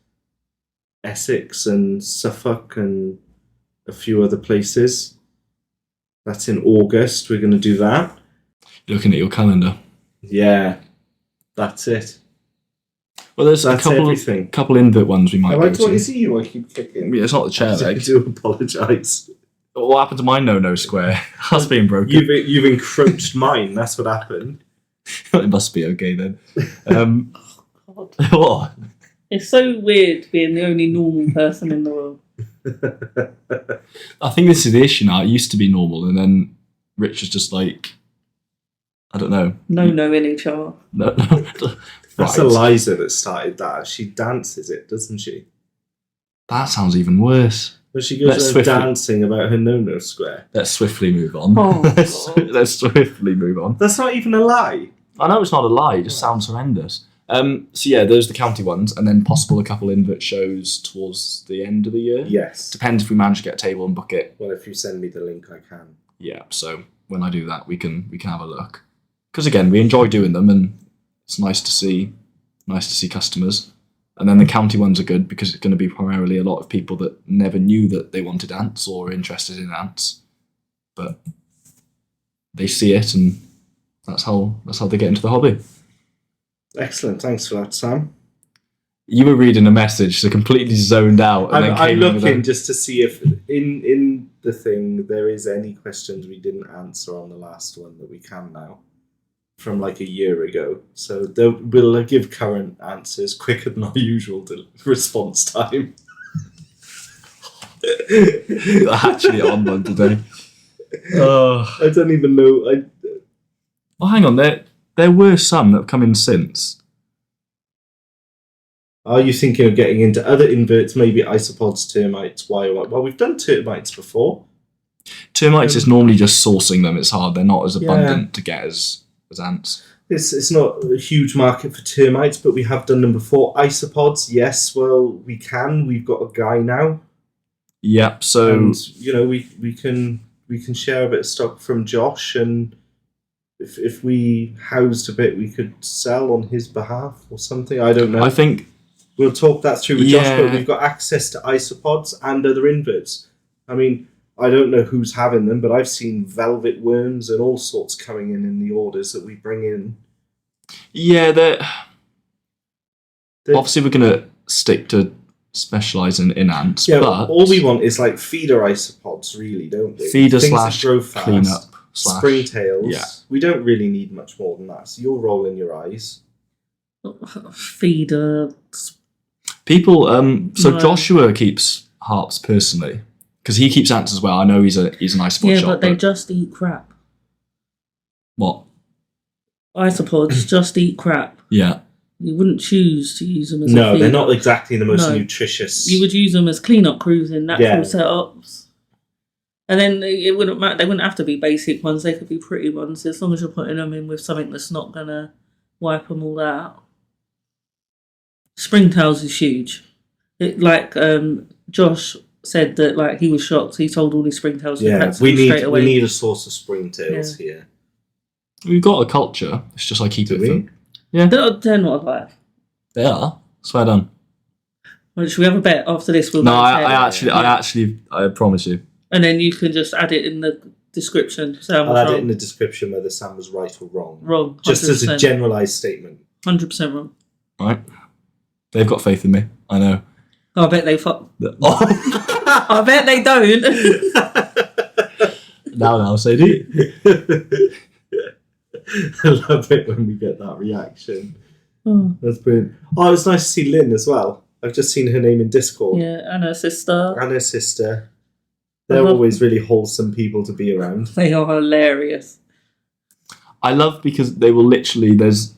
Essex and Suffolk and a few other places. That's in August. We're going to do that. Looking at your calendar. Yeah, that's it. Well, there's That's a everything. couple invert ones we might Have go I taught to. you? See you? I keep kicking. Yeah, it's not the chair I leg. do apologise. What happened to my no square? That's being broken. You've encroached mine. That's what happened. It must be okay then. God. What? It's so weird being the only normal person in the world. I think this is the issue now. It used to be normal, and then Rich is just like, I don't know. No in each other. No. That's Right. Eliza that started that. She dances it, doesn't she? That sounds even worse. Well, she goes Let's around swiftly- dancing about her no-no square. Let's swiftly move on. Oh, Let's swiftly move on. That's not even a lie. I know it's not a lie, it just sounds horrendous. So yeah, those are the county ones, and then possible a couple invert shows towards the end of the year. Yes. Depends if we manage to get a table and book it. Well, if you send me the link, I can. Yeah, so when I do that, we can have a look. Because again, we enjoy doing them, and it's nice to see customers. And then the county ones are good because it's going to be primarily a lot of people that never knew that they wanted ants or are interested in ants, but they see it, and that's how they get into the hobby. Excellent. Thanks for that, Sam. You were reading a message, so completely zoned out. And then I'm came in with looking a- just to see if in the thing there is any questions we didn't answer on the last one that we can now from like a year ago. So we'll give current answers quicker than our usual response time. You're actually on one today. I don't even know. Well, hang on. There were some that have come in since. Are you thinking of getting into other inverts, maybe isopods, termites, why? Well, we've done termites before. Termites is normally just sourcing them. It's hard. They're not as Yeah. abundant to get as ants. It's not a huge market for termites, but we have done them before. Isopods, yes, well, we can. We've got a guy now. Yep. So And, we can share a bit of stock from Josh, and if we housed a bit, we could sell on his behalf or something. I don't know. I think We'll talk that through with Josh, Yeah. but we've got access to isopods and other inverts. I mean, I don't know who's having them, but I've seen velvet worms and all sorts coming in the orders that we bring in. they're They're- obviously we're gonna stick to specialising in ants, Yeah, but all we want is like feeder isopods, really, don't we? feeder Things slash that grow fast, clean up slash springtails. yeah. We don't really need much more than that. So you're rolling your eyes. feeder. People. So No. Joshua keeps harps personally because he keeps ants as well. I know he's a nice spot Yeah, shop. but they just eat crap. What? Isopods just eat crap. Yeah. You wouldn't choose to use them as a No, feeder. they're not exactly the most No. nutritious. You would use them as clean-up crews in natural Yeah. setups. And then it wouldn't matter. They wouldn't have to be basic ones. They could be pretty ones, as long as you're putting them in with something that's not gonna wipe them all out. Springtails is huge. Josh said that like he was shocked. He told all his springtails to Yeah, cancel we straight away. need a source of springtails here. We've got a culture. It's just I keep Do it. we? For, yeah, They're not alive. they are. Swear done. Well, should we have a bet after this? We'll No, go I ahead. actually, I promise you. And then you can just add it in the description. Sam I'll was add it wrong. in the description whether Sam was right or wrong. Wrong. Just as a 100%. generalised statement. 100% wrong. Right? They've got faith in me. I know. I bet they fuck. Oh. I bet they don't. Now, Sadie. I love it when we get that reaction. Oh. That's brilliant. Oh, it was nice to see Lynn as well. I've just seen her name in Discord. Yeah, and her sister. And her sister. They're Uh-huh. always really wholesome people to be around. They are hilarious. I love because they will literally, there's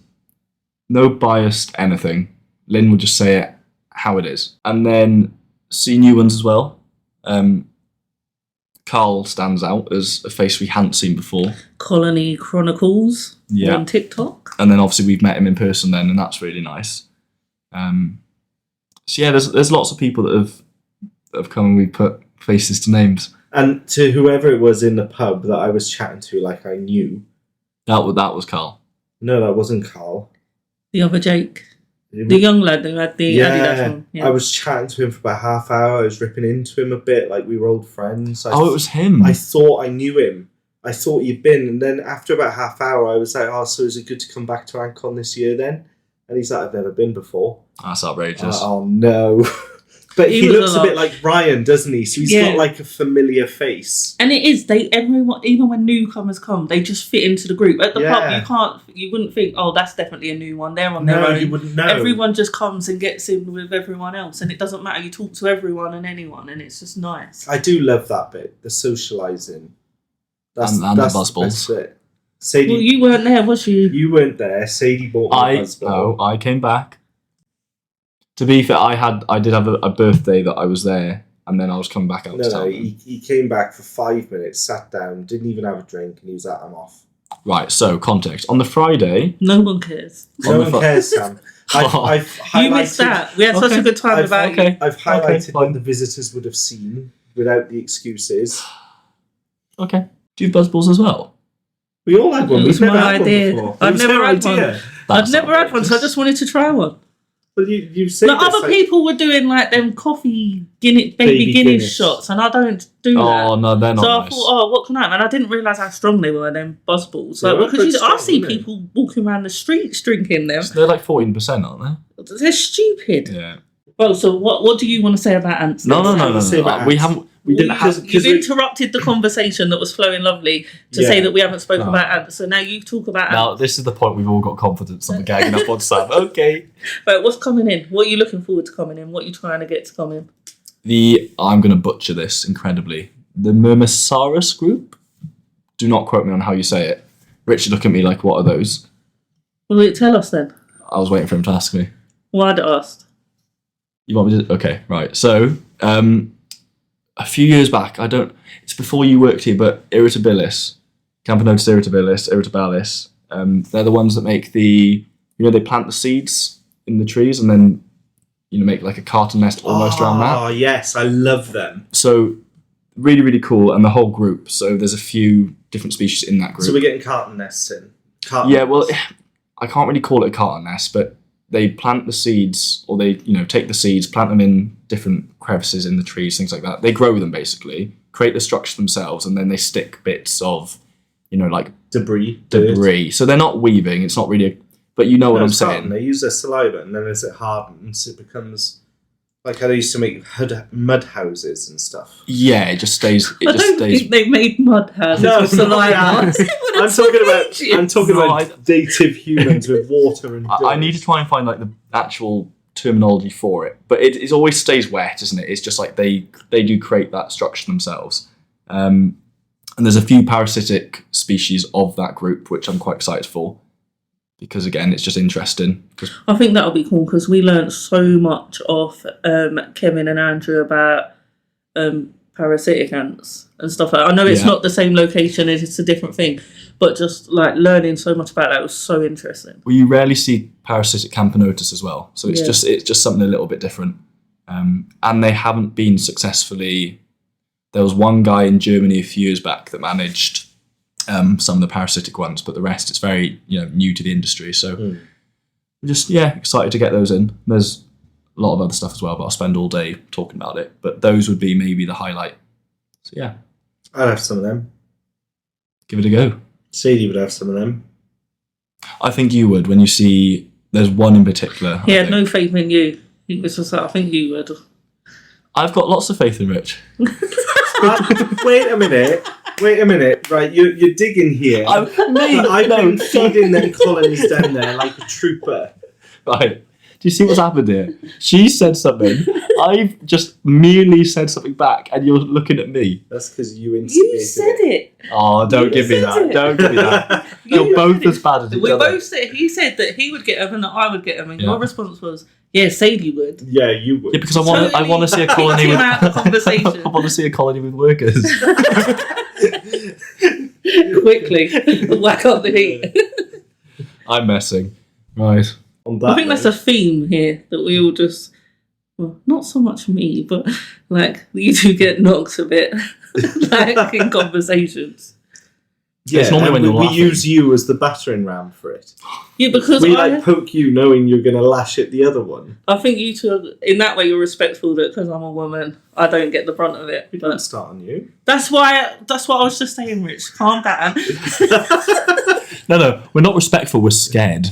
no biased anything. Lynn will just say it how it is. And then see new ones as well. Carl stands out as a face we hadn't seen before. Colony Chronicles Yeah. on TikTok. And then obviously we've met him in person then, and that's really nice. So yeah, there's lots of people that have come and we put faces to names. And to whoever it was in the pub that I was chatting to, like I knew. That was Carl. No, that wasn't Carl. The other Jake. It The young lad who had the Adidas one. Yeah. I was chatting to him for about half hour. I was ripping into him a bit, like we were old friends. It was him. I thought I knew him. I thought you'd been, and then after about half hour, I was like, "Oh, so is it good to come back to Antcon this year then?" And he's like, "I've never been before." That's outrageous. Oh no! But He he was looks a a bit like Ryan, doesn't he? So he's Yeah. got like a familiar face. And it is, everyone, even when newcomers come, they just fit into the group. At the pub, you wouldn't think, oh, that's definitely a new one. They're on their No, own. you wouldn't know. Everyone just comes and gets in with everyone else, and it doesn't matter. You talk to everyone and anyone, and it's just nice. I do love that bit, the socialising. And the buzzballs. bit. Sadie, Well, you weren't there, was you? you weren't there. Sadie bought me a buzzball. I came back. To be fair, I did have a birthday that I was there, and then I was coming back out to No, town. he came back for 5 minutes, sat down, didn't even have a drink, and he was like, "I'm off." Right, so context. On the Friday... No one cares. No one cares, Sam. I've highlighted, You missed that. We had such a good time I've- without okay. you. I've highlighted fine. what the visitors would have seen without the excuses. Okay. Do you have buzzballs as well? We all had one. It was We've never my had idea. one before. I've It was never her had one. idea. I've never had one, so I just wanted to try one. But you say Like this, other people were doing like them coffee baby Baby Guinness Guinness. shots, and I don't do that. Oh, no, they're not So I nice. thought, oh, what can I have? And I didn't realise how strong they were, them buzzballs. They Like, were because pretty I strong, see weren't they? people walking around the streets drinking them. They're like 14%, aren't They're stupid. they? Yeah. Well, so what do you want to say about ants? No. Say about We ants. haven't... We didn't have... You've interrupted the conversation that was flowing lovely to say that we haven't spoken about ants. So now you talk about Now, ants. this is the point we've all got confidence and we're gagging up on Sam. Okay. But what's coming in? What are you looking forward to coming in? What are you trying to get to come in? I'm going to butcher this incredibly. The Myrmesaurus group? Do not quote me on how you say it. Richard, look at me like, what are those? Well, tell us then. I was waiting for him to ask me. Why I'd asked. You want me to... Okay, right. So, a few years back, it's before you worked here, but Irritabilis, Camponotus irritabalis, they're the ones that make they plant the seeds in the trees and then, make like a carton nest almost around that. Oh, yes, I love them. So, really, really cool, and the whole group. So, there's a few different species in that group. So we're getting carton nests in. Yeah, well, I can't really call it a carton nest, but they plant the seeds, or they, take the seeds, plant them in different crevices in the trees, things like that. They grow them, basically, create the structure themselves, and then they stick bits of, like Debris. So they're not weaving, it's not really but you know what I'm saying. They use their saliva, and then as it hardens, it becomes like how they used to make mud houses and stuff. Yeah, it just stays... I don't think they made mud houses with saliva. I'm talking about native humans with water and dirt. I need to try and find, like, the actual terminology for it, but it always stays wet, isn't it? It's just like they do create that structure themselves. And there's a few parasitic species of that group, which I'm quite excited for, because, again, it's just interesting. I think that'll be cool, because we learnt so much off Kevin and Andrew about parasitic ants and stuff like that. I know it's not the same location, it's a different thing, but just like learning so much about that was so interesting. Well, you rarely see parasitic Camponotus as well, so it's just something a little bit different. And they haven't been successfully... There was one guy in Germany a few years back that managed some of the parasitic ones, but the rest, it's very new to the industry. So I'm just excited to get those in. There's a lot of other stuff as well, but I'll spend all day talking about it. But those would be maybe the highlight. So yeah, I'd have some of them. give it a go. Sadie would have some of them. I think you would when you see. There's one in particular. He had no faith in you. He was just like, I think you would. I've got lots of faith in Rich. Wait a minute. Wait a minute, right? You're digging here. I've been feeding them colonies down there like a trooper. Right. Do you see what's happened here? She said something. I've just merely said something back, and you're looking at me. That's because you instigated You said it. Oh, don't You give me said that. it. Don't give me that. You You're both said as bad as each We other. both said, he said that he would get them and that I would get them, and Yeah. your response was, yeah, Sadie would. Yeah, you would. Yeah, because I want to see a colony Totally with kicked him out of the conversation. I want to see a colony with workers. Quickly, whack up the heat. I'm messing. Right. On that I think that's note, a theme here that we all just, well, not so much me, but like you do get knocked a bit, like in conversations. yeah, It's normally and when you're we laughing. use you as the battering ram for it. Yeah, because We like poke you knowing you're going to lash at the other one. I think you two, in that way, you're respectful that because I'm a woman, I don't get the brunt of it. We don't But start on you. that's what I was just saying, Rich. Calm down. No, we're not respectful. We're scared.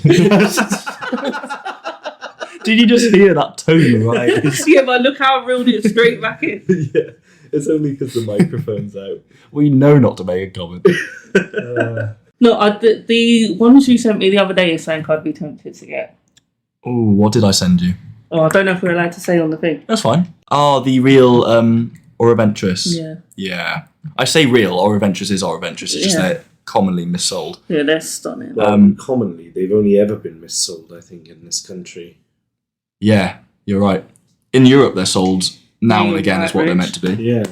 Did you just hear that tone, right? Yeah, but look how I reeled it straight back in. Yeah, it's only because the microphone's out. We know not to make a comment. No, the ones you sent me the other day is something I'd be tempted to get. Oh, what did I send you? Oh, I don't know if we're allowed to say on the thing. That's fine. Oh, the real Auroventress. Yeah. Yeah. I say real. Auroventress is Auroventress. It's just Yeah. they're commonly missold. Yeah, they're stunning. Well, commonly, they've only ever been missold, I think, in this country. Yeah, you're right. In Europe, they're sold now and Yeah, again, is what they're meant to be. Yeah.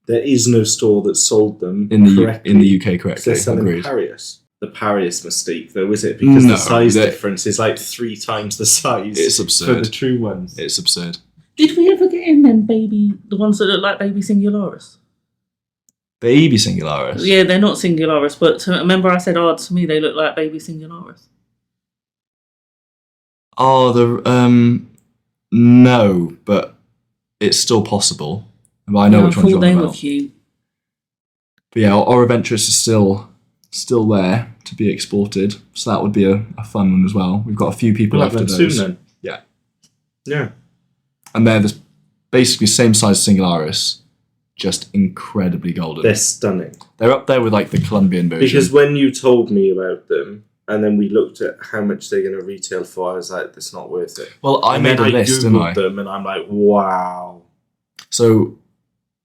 There is no store that sold them In the correctly. UK, correctly. They're selling Agreed. Parius. The Parius mistake, though, is it? Because No, the size they're- difference is like 3 times the size It's for absurd. the true ones. It's absurd. Did we ever get in them the ones that look like baby Singularis? Baby Singularis. Yeah, they're not Singularis, but remember I said, oh, to me they look like baby Singularis. Oh, no, but it's still possible. But I know which ones I you're thought they on were about. cute. But yeah, Auroventress is still there to be exported, so that would be a fun one as well. We've got a few people We'll have after them those. soon then. Yeah. Yeah. And they're basically same size as Singularis, just incredibly golden. They're stunning. They're up there with like the Colombian version. Because when you told me about them, and then we looked at how much they're going to retail for, I was like, that's not worth it. well, I And made then a list, didn't I? Googled them, and I'm like, wow. So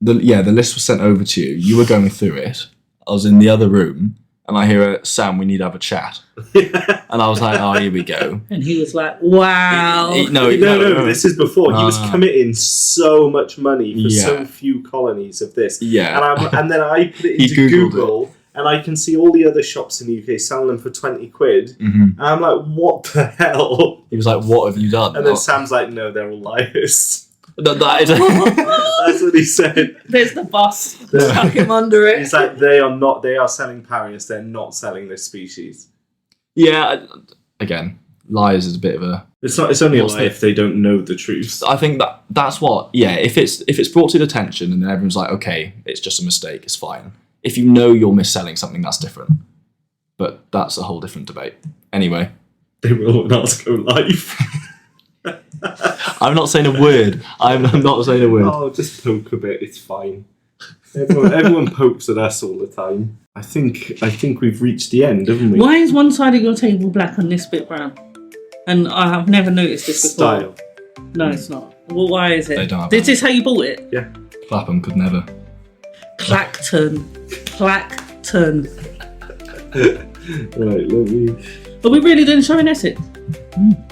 the list was sent over to you. You were going through it. I was in the other room, and I hear Sam, we need to have a chat. And I was like, oh, here we go. And he was like, wow. No, this is before. He was committing so much money for Yeah. so few colonies of this. Yeah. And then I put it He into Googled Google, and I can see all the other shops in the UK selling them for 20 quid. hmm And I'm like, what the hell? He was like, what have you done? And then Sam's like, no, they're all liars. That is That's what he said. There's the bus. Tuck him under it. He's like, they are selling Parius, they're not selling this species. Yeah, again, lies is a bit of a... It's only a What's lie the- if they don't know the truth. I think that's what... Yeah, if it's brought to the attention and then everyone's like, okay, it's just a mistake, it's fine. If you know you're misselling something, that's different. But that's a whole different debate. Anyway. They will not go live. I'm not saying a word. I'm not saying a word. Oh, just poke a bit. It's fine. Everyone pokes at us all the time. I think we've reached the end, haven't we? Why is one side of your table black and this bit brown? And I have never noticed this before. Style. No, it's not. Well, why is it? They don't have Is this how you bought it? Yeah. Clapham could never. Clacton. Right, let me. Are we really doing a show in Essex?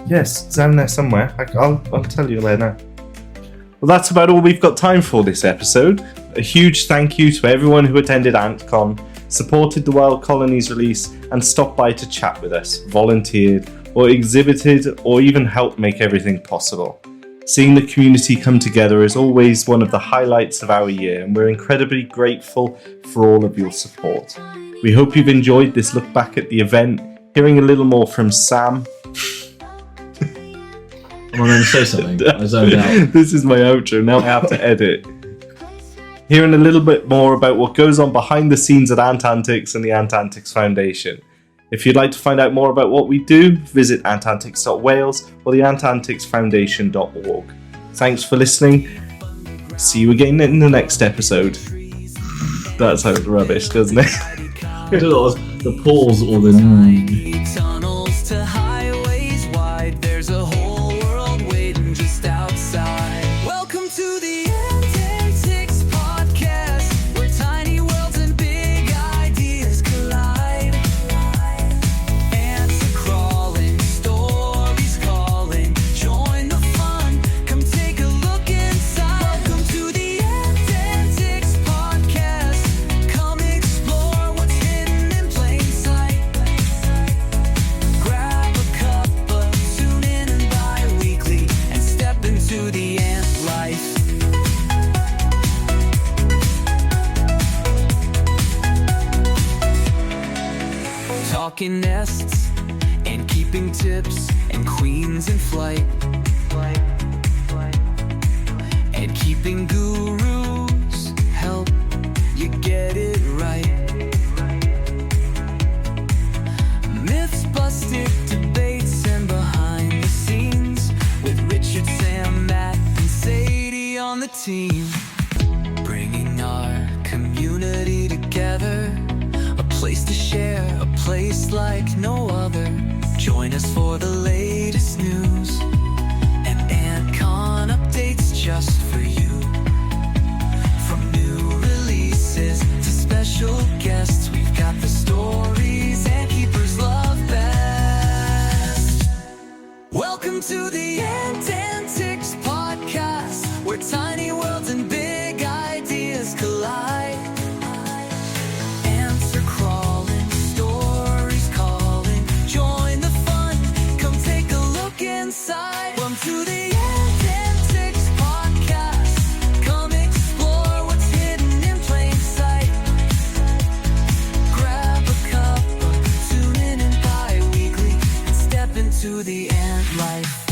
Yes, it's down there somewhere. I'll tell you where now. Well, that's about all we've got time for this episode. A huge thank you to everyone who attended Antcon, supported the Wild Colonies release, and stopped by to chat with us, volunteered, or exhibited, or even helped make everything possible. Seeing the community come together is always one of the highlights of our year, and we're incredibly grateful for all of your support. We hope you've enjoyed this look back at the event, hearing a little more from Sam. Am I going to say something? I zoned out. This is my outro, now I have to edit. Hearing a little bit more about what goes on behind the scenes at Ant Antics and the Ant Antics Foundation. If you'd like to find out more about what we do, visit antantics.wales or the antanticsfoundation.org. Thanks for listening. See you again in the next episode. That sounds rubbish, doesn't it? The pause or the Tunnels to highways wide, there's a whole world waiting just outside. Welcome to the Ant Antics podcast, where tiny worlds and big ideas collide. Ants are crawling, stories calling, join the fun, come take a look inside. Welcome to the Ant Antics podcast, come explore what's hidden in plain sight. Grab a cuppa, tune in and bi-weekly, and step into the ant life. Talking nests and keeping tips and queens in flight, and keeping gurus help you get it right. Myths busted, debates, and behind the scenes with Richard, Sam, Matt, and Sadie on the team, bringing our community together, a place to share, a place like no other. Join us for the latest news and Antcon updates just for you. From new releases to special guests, we've got the stories and keepers love best. Welcome to the Ant Antics podcast, where tiny worlds and big ideas collide. Ants are crawling, stories calling, join the fun, come take a look inside. Welcome to the Ant Antics podcast, come explore what's hidden in plain sight. Grab a cup, tune in and bi-weekly, and step into the ant life.